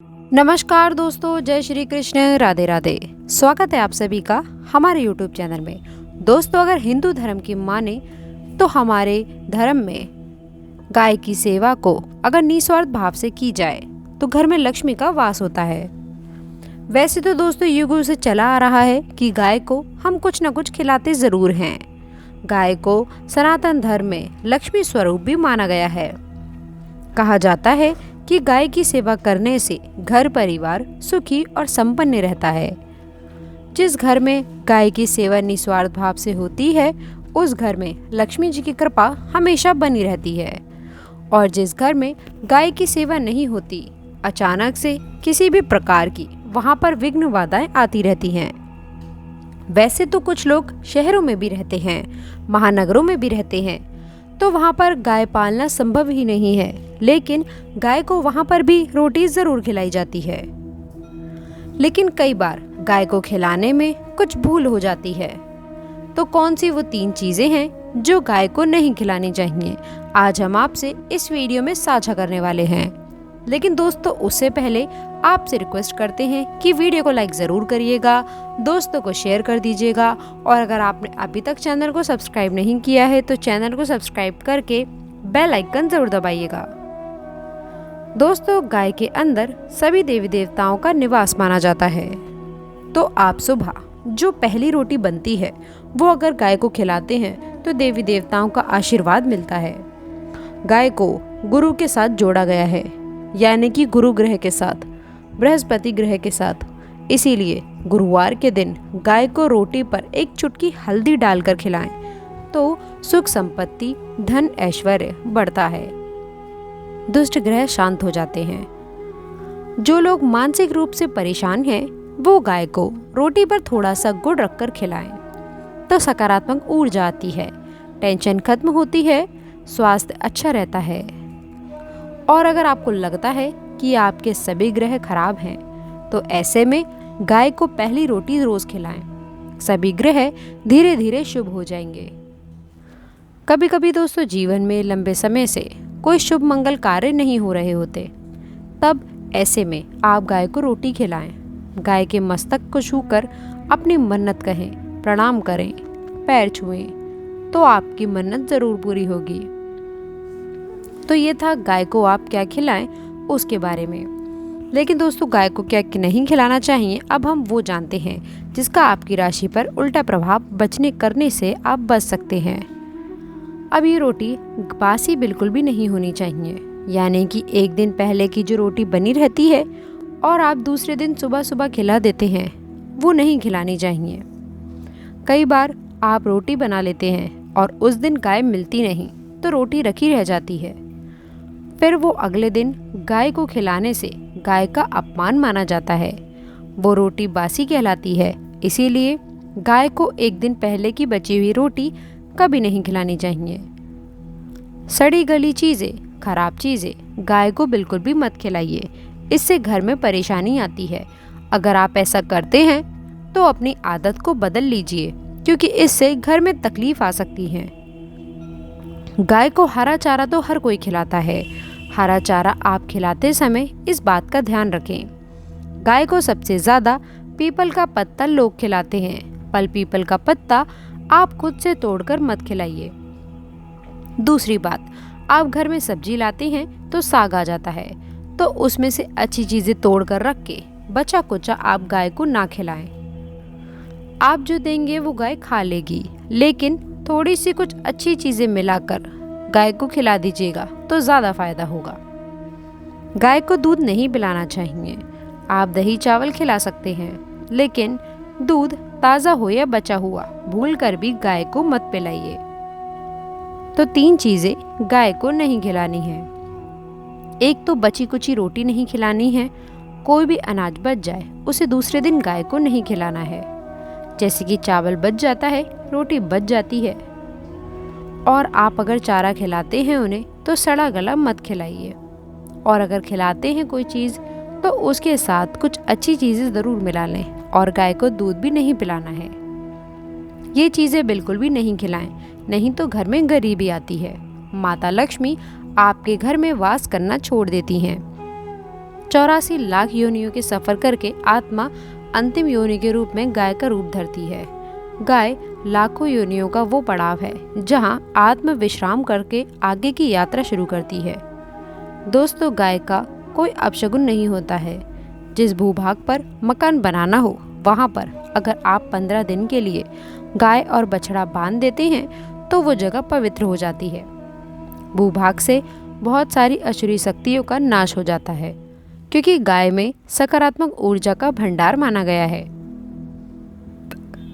नमस्कार दोस्तों, जय श्री कृष्ण, राधे राधे। स्वागत है आप सभी का हमारे YouTube चैनल में। दोस्तों, अगर हिंदू धर्म की माने तो हमारे धर्म में गाय की सेवा को अगर निस्वार्थ भाव से की जाए तो घर में लक्ष्मी का वास होता है। वैसे तो दोस्तों युगों से चला आ रहा है कि गाय को हम कुछ न कुछ खिलाते ज़रूर हैं। गाय को सनातन धर्म में लक्ष्मी स्वरूप भी माना गया है। कहा जाता है कि गाय की सेवा करने से घर परिवार सुखी और संपन्न रहता है। जिस घर में गाय की सेवा निस्वार्थ भाव से होती है उस घर में लक्ष्मी जी की कृपा हमेशा बनी रहती है, और जिस घर में गाय की सेवा नहीं होती, अचानक से किसी भी प्रकार की वहां पर विघ्न बाधाएं आती रहती हैं। वैसे तो कुछ लोग शहरों में भी रहते हैं, महानगरों में भी रहते हैं, तो वहाँ पर गाय पालना संभव ही नहीं है, लेकिन गाय को वहाँ पर भी रोटी ज़रूर खिलाई जाती है। लेकिन कई बार गाय को खिलाने में कुछ भूल हो जाती है। तो कौन सी वो 3 चीज़ें हैं जो गाय को नहीं खिलानी चाहिए, आज हम आपसे इस वीडियो में साझा करने वाले हैं। लेकिन दोस्तों, उससे पहले आपसे रिक्वेस्ट करते हैं कि वीडियो को लाइक ज़रूर करिएगा, दोस्तों को शेयर कर दीजिएगा, और अगर आपने अभी तक चैनल को सब्सक्राइब नहीं किया है तो चैनल को सब्सक्राइब करके बेल आइकन ज़रूर दबाइएगा। दोस्तों, गाय के अंदर सभी देवी देवताओं का निवास माना जाता है। तो आप सुबह जो पहली रोटी बनती है वो अगर गाय को खिलाते हैं तो देवी देवताओं का आशीर्वाद मिलता है। गाय को गुरु के साथ जोड़ा गया है, यानी कि गुरु ग्रह के साथ, बृहस्पति ग्रह के साथ। इसीलिए गुरुवार के दिन गाय को रोटी पर एक चुटकी हल्दी डालकर खिलाएं तो सुख संपत्ति, धन ऐश्वर्य बढ़ता है, दुष्ट ग्रह शांत हो जाते हैं। जो लोग मानसिक रूप से परेशान हैं वो गाय को रोटी पर थोड़ा सा गुड़ रखकर खिलाएं तो सकारात्मक ऊर्जा आती है, टेंशन खत्म होती है, स्वास्थ्य अच्छा रहता है। और अगर आपको लगता है कि आपके सभी ग्रह खराब हैं तो ऐसे में गाय को पहली रोटी रोज खिलाएं, सभी ग्रह धीरे धीरे शुभ हो जाएंगे। कभी कभी दोस्तों जीवन में लंबे समय से कोई शुभ मंगल कार्य नहीं हो रहे होते, तब ऐसे में आप गाय को रोटी खिलाएं, गाय के मस्तक को छूकर अपनी मन्नत कहें, प्रणाम करें, पैर छुएं तो आपकी मन्नत जरूर पूरी होगी। तो ये था गाय को आप क्या खिलाएं उसके बारे में। लेकिन दोस्तों, गाय को क्या नहीं खिलाना चाहिए अब हम वो जानते हैं जिसका आपकी राशि पर उल्टा प्रभाव बचने करने से आप बच सकते हैं। अब ये रोटी बासी बिल्कुल भी नहीं होनी चाहिए, यानी कि एक दिन पहले की जो रोटी बनी रहती है और आप दूसरे दिन सुबह सुबह खिला देते हैं, वो नहीं खिलानी चाहिए। कई बार आप रोटी बना लेते हैं और उस दिन गाय मिलती नहीं तो रोटी रखी रह जाती है, फिर वो अगले दिन गाय को खिलाने से गाय का अपमान माना जाता है, वो रोटी बासी कहलाती है। इसीलिए गाय को एक दिन पहले की बची हुई रोटी कभी नहीं खिलानी चाहिए। सड़ी गली चीज़ें, खराब चीज़ें गाय को बिल्कुल भी मत खिलाइए, इससे घर में परेशानी आती है। अगर आप ऐसा करते हैं तो अपनी आदत को बदल लीजिए, क्योंकि इससे घर में तकलीफ आ सकती है। गाय को हरा चारा तो हर कोई खिलाता है, हरा चारा आप खिलाते समय इस बात का ध्यान रखें। गाय को सबसे ज़्यादा पीपल का पत्ता लोग खिलाते हैं, फल पीपल का पत्ता आप खुद से तोड़कर मत खिलाइए। दूसरी बात, आप घर में सब्जी लाते हैं तो साग आ जाता है, तो उसमें से अच्छी चीज़ें तोड़कर रख के बचा कुचा आप गाय को ना खिलाएं। आप जो देंगे वो गाय खा लेगी, लेकिन थोड़ी सी कुछ अच्छी चीज़ें मिलाकर गाय को खिला दीजिएगा तो ज़्यादा फायदा होगा। गाय को दूध नहीं पिलाना चाहिए, आप दही चावल खिला सकते हैं, लेकिन दूध ताज़ा हो या बचा हुआ भूल कर भी गाय को मत पिलाइए। तो 3 चीज़ें गाय को नहीं खिलानी है। एक तो बची कुची रोटी नहीं खिलानी है, कोई भी अनाज बच जाए उसे दूसरे दिन गाय को नहीं खिलाना है। जैसे कि चावल बच जाता है, रोटी बच जाती है, और आप अगर चारा खिलाते हैं उन्हें तो सड़ा गला मत खिलाइए। और अगर खिलाते हैं कोई चीज़ तो उसके साथ कुछ अच्छी चीज़ें ज़रूर मिला लें, और गाय को दूध भी नहीं पिलाना है। ये चीज़ें बिल्कुल भी नहीं खिलाएं, नहीं तो घर में गरीबी आती है, माता लक्ष्मी आपके घर में वास करना छोड़ देती हैं। 84 लाख योनियों के सफर करके आत्मा अंतिम योनि के रूप में गाय का रूप धरती है। गाय लाखों योनियों का वो पड़ाव है जहां आत्मा विश्राम करके आगे की यात्रा शुरू करती है। दोस्तों, गाय का कोई अपशगुन नहीं होता है। जिस भूभाग पर मकान बनाना हो वहां पर अगर आप 15 दिन के लिए गाय और बछड़ा बांध देते हैं तो वो जगह पवित्र हो जाती है। भूभाग से बहुत सारी अशुरी शक्तियों का नाश हो जाता है क्योंकि गाय में सकारात्मक ऊर्जा का भंडार माना गया है।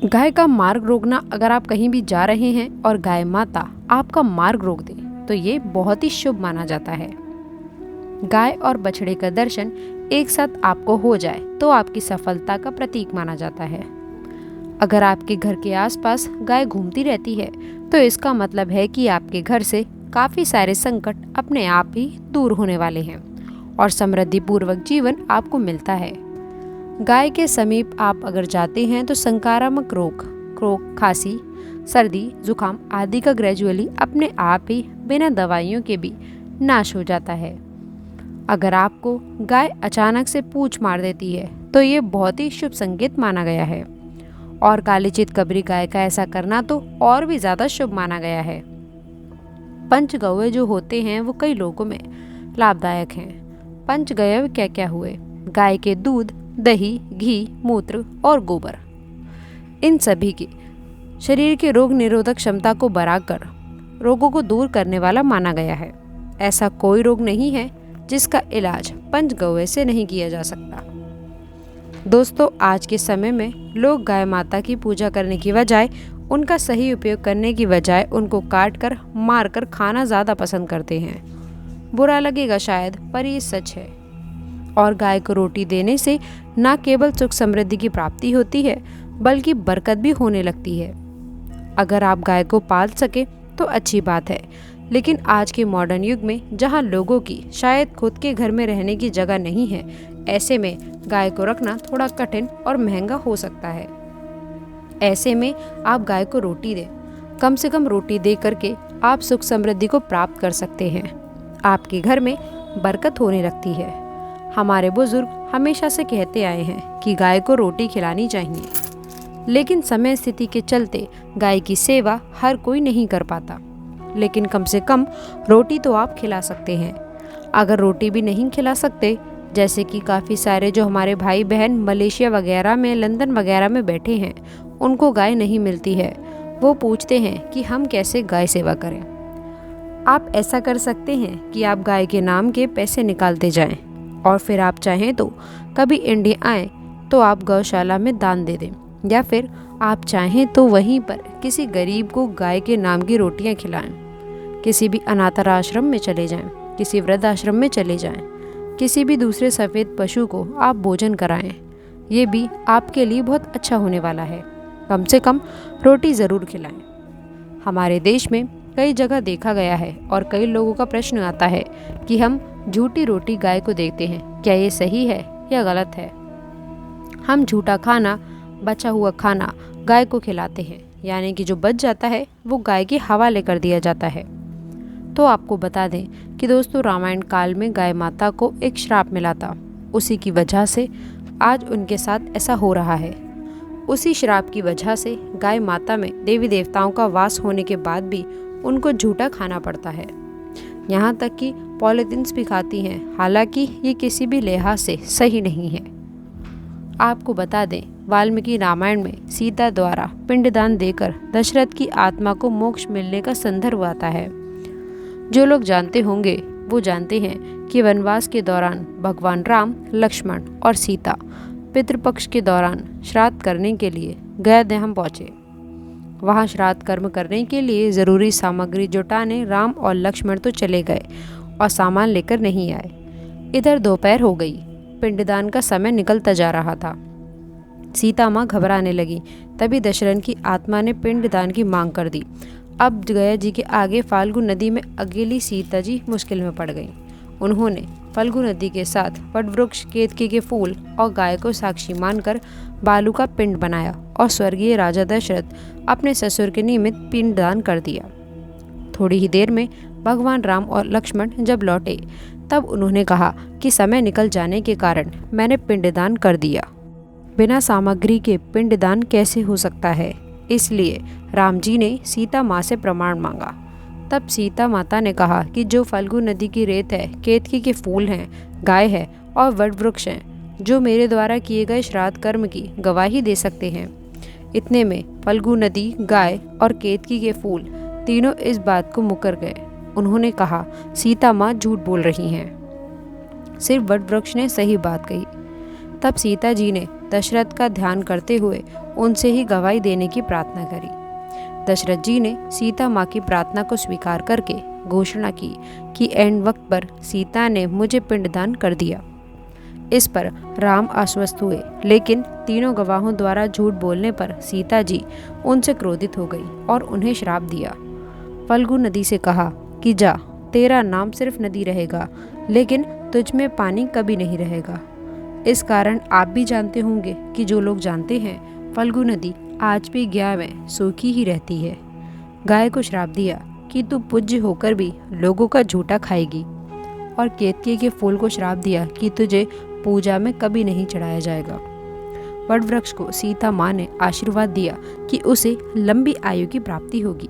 गाय का मार्ग रोकना, अगर आप कहीं भी जा रहे हैं और गाय माता आपका मार्ग रोक दे तो ये बहुत ही शुभ माना जाता है। गाय और बछड़े का दर्शन एक साथ आपको हो जाए तो आपकी सफलता का प्रतीक माना जाता है। अगर आपके घर के आसपास गाय घूमती रहती है तो इसका मतलब है कि आपके घर से काफ़ी सारे संकट अपने आप ही दूर होने वाले हैं और समृद्धि पूर्वक जीवन आपको मिलता है। गाय के समीप आप अगर जाते हैं तो संक्रामक रोग, खांसी, सर्दी, जुकाम आदि का ग्रेजुअली अपने आप ही बिना दवाइयों के भी नाश हो जाता है। अगर आपको गाय अचानक से पूंछ मार देती है तो ये बहुत ही शुभ संकेत माना गया है और काली चितकबरी गाय का ऐसा करना तो और भी ज़्यादा शुभ माना गया है। पंचगव्य जो होते हैं वो कई लोगों में लाभदायक हैं। पंचगव्य क्या क्या हुए? गाय के दूध, दही, घी, मूत्र और गोबर। इन सभी की शरीर के रोग निरोधक क्षमता को बढ़ाकर रोगों को दूर करने वाला माना गया है। ऐसा कोई रोग नहीं है जिसका इलाज पंचगव्य से नहीं किया जा सकता। दोस्तों, आज के समय में लोग गाय माता की पूजा करने की बजाय उनका सही उपयोग करने की बजाय उनको काट कर मार कर खाना ज़्यादा पसंद करते हैं। बुरा लगेगा शायद, पर ये सच है। और गाय को रोटी देने से न केवल सुख समृद्धि की प्राप्ति होती है बल्कि बरकत भी होने लगती है। अगर आप गाय को पाल सके तो अच्छी बात है, लेकिन आज के मॉडर्न युग में जहां लोगों की शायद खुद के घर में रहने की जगह नहीं है, ऐसे में गाय को रखना थोड़ा कठिन और महंगा हो सकता है। ऐसे में आप गाय को रोटी दें। कम से कम रोटी दे करके आप सुख समृद्धि को प्राप्त कर सकते हैं। आपके घर में बरकत होने लगती है। हमारे बुजुर्ग हमेशा से कहते आए हैं कि गाय को रोटी खिलानी चाहिए, लेकिन समय स्थिति के चलते गाय की सेवा हर कोई नहीं कर पाता। लेकिन कम से कम रोटी तो आप खिला सकते हैं। अगर रोटी भी नहीं खिला सकते, जैसे कि काफ़ी सारे जो हमारे भाई बहन मलेशिया वगैरह में, लंदन वगैरह में बैठे हैं, उनको गाय नहीं मिलती है। वो पूछते हैं कि हम कैसे गाय सेवा करें। आप ऐसा कर सकते हैं कि आप गाय के नाम के पैसे निकालते जाएं और फिर आप चाहें तो कभी इंडिया आएँ तो आप गौशाला में दान दे दें, या फिर आप चाहें तो वहीं पर किसी गरीब को गाय के नाम की रोटियां खिलाएं। किसी भी अनाथ आश्रम में चले जाएं, किसी वृद्ध आश्रम में चले जाएं, किसी भी दूसरे सफ़ेद पशु को आप भोजन कराएं। ये भी आपके लिए बहुत अच्छा होने वाला है। कम से कम रोटी ज़रूर खिलाएं। हमारे देश में कई जगह देखा गया है और कई लोगों का प्रश्न आता है कि हम झूठी रोटी गाय को देते हैं, क्या ये सही है या गलत है? हम झूठा खाना, बचा हुआ खाना गाय को खिलाते हैं, यानी कि जो बच जाता है वो गाय के हवाले कर दिया जाता है। तो आपको बता दें कि दोस्तों, रामायण काल में गाय माता को एक श्राप मिला था। उसी की वजह से आज उनके साथ ऐसा हो रहा है। उसी श्राप की वजह से गाय माता में देवी देवताओं का वास होने के बाद भी उनको झूठा खाना पड़ता है। यहाँ तक कि पॉलिथीन्स भी खाती हैं, हालांकि ये किसी भी लिहाज से सही नहीं है। आपको बता दें, वाल्मीकि रामायण में सीता द्वारा पिंडदान देकर दशरथ की आत्मा को मोक्ष मिलने का संदर्भ आता है। जो लोग जानते होंगे वो जानते हैं कि वनवास के दौरान भगवान राम, लक्ष्मण और सीता पितृपक्ष के दौरान श्राद्ध करने के लिए गयाधाम पहुँचे। वहाँ श्राद्ध कर्म करने के लिए ज़रूरी सामग्री जुटाने राम और लक्ष्मण तो चले गए और सामान लेकर नहीं आए। इधर दोपहर हो गई, पिंडदान का समय निकलता जा रहा था। सीता माँ घबराने लगी। तभी दशरथ की आत्मा ने पिंडदान की मांग कर दी। अब गया जी के आगे फाल्गु नदी में अकेली सीता जी मुश्किल में पड़ गईं। उन्होंने फाल्गु नदी के साथ वटवृक्ष, केतकी के फूल और गाय को साक्षी मानकर बालू का पिंड बनाया और स्वर्गीय राजा दशरथ अपने ससुर के निमित्त पिंडदान कर दिया। थोड़ी ही देर में भगवान राम और लक्ष्मण जब लौटे तब उन्होंने कहा कि समय निकल जाने के कारण मैंने पिंडदान कर दिया। बिना सामग्री के पिंडदान कैसे हो सकता है, इसलिए राम जी ने सीता माँ से प्रमाण मांगा। तब सीता माता ने कहा कि जो फल्गु नदी की रेत है, केतकी के फूल हैं, गाय है और वट वृक्ष हैं, जो मेरे द्वारा किए गए श्राद्ध कर्म की गवाही दे सकते हैं। इतने में फल्गु नदी, गाय और केतकी के फूल तीनों इस बात को मुकर गए। उन्होंने कहा, सीता माँ झूठ बोल रही हैं, सिर्फ वट वृक्ष ने सही बात कही। तब सीता जी ने दशरथ का ध्यान करते हुए उनसे ही गवाही देने की प्रार्थना करी। दशरथ जी ने सीता माँ की प्रार्थना को स्वीकार करके घोषणा की कि एंड वक्त पर सीता ने मुझे पिंडदान कर दिया। इस पर राम आश्वस्त हुए, लेकिन तीनों गवाहों द्वारा झूठ बोलने पर सीता जी उनसे क्रोधित हो गई और उन्हें श्राप दिया। फल्गु नदी से कहा कि जा, तेरा नाम सिर्फ नदी रहेगा, लेकिन तुझ में पानी कभी नहीं रहेगा। इस कारण आप भी जानते होंगे कि जो लोग जानते हैं, फल्गु नदी आज भी ज्ञा में सूखी ही रहती है। गाय को श्राप दिया कि तू पूज्य होकर भी लोगों का झूठा खाएगी, और केतकी के फूल को श्राप दिया कि तुझे पूजा में कभी नहीं चढ़ाया जाएगा। वट वृक्ष को सीता माँ ने आशीर्वाद दिया कि उसे लंबी आयु की प्राप्ति होगी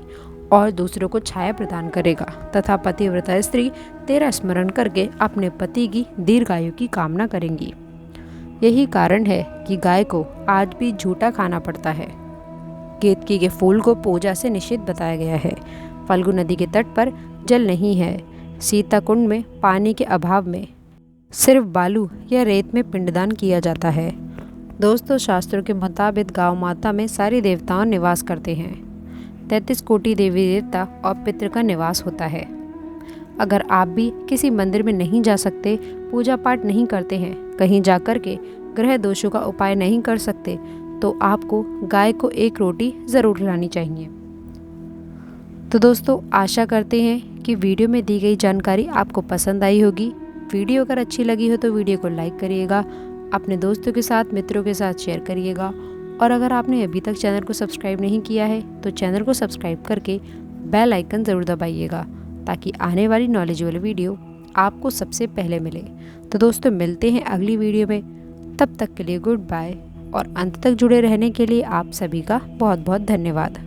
और दूसरों को छाया प्रदान करेगा, तथा पतिव्रता स्त्री तेरा स्मरण करके अपने पति की दीर्घायु की कामना करेंगी। यही कारण है कि गाय को आज भी झूठा खाना पड़ता है। केतकी के फूल को पूजा से निषिद्ध बताया गया है। फल्गु नदी के तट पर जल नहीं है। सीता कुंड में पानी के अभाव में सिर्फ बालू या रेत में पिंडदान किया जाता है। दोस्तों, शास्त्रों के मुताबिक गौ माता में सारी देवताओं निवास करते हैं। 33 कोटि देवी देवता और पितृ का निवास होता है। अगर आप भी किसी मंदिर में नहीं जा सकते, पूजा पाठ नहीं करते हैं, कहीं जाकर के ग्रह दोषों का उपाय नहीं कर सकते, तो आपको गाय को एक रोटी ज़रूर खिलानी चाहिए। तो दोस्तों, आशा करते हैं कि वीडियो में दी गई जानकारी आपको पसंद आई होगी। वीडियो अगर अच्छी लगी हो तो वीडियो को लाइक करिएगा, अपने दोस्तों के साथ, मित्रों के साथ शेयर करिएगा, और अगर आपने अभी तक चैनल को सब्सक्राइब नहीं किया है तो चैनल को सब्सक्राइब करके बेल आइकन ज़रूर दबाइएगा, ताकि आने वाली नॉलेजेबल वीडियो आपको सबसे पहले मिले। तो दोस्तों, मिलते हैं अगली वीडियो में। तब तक के लिए गुड बाय, और अंत तक जुड़े रहने के लिए आप सभी का बहुत बहुत धन्यवाद।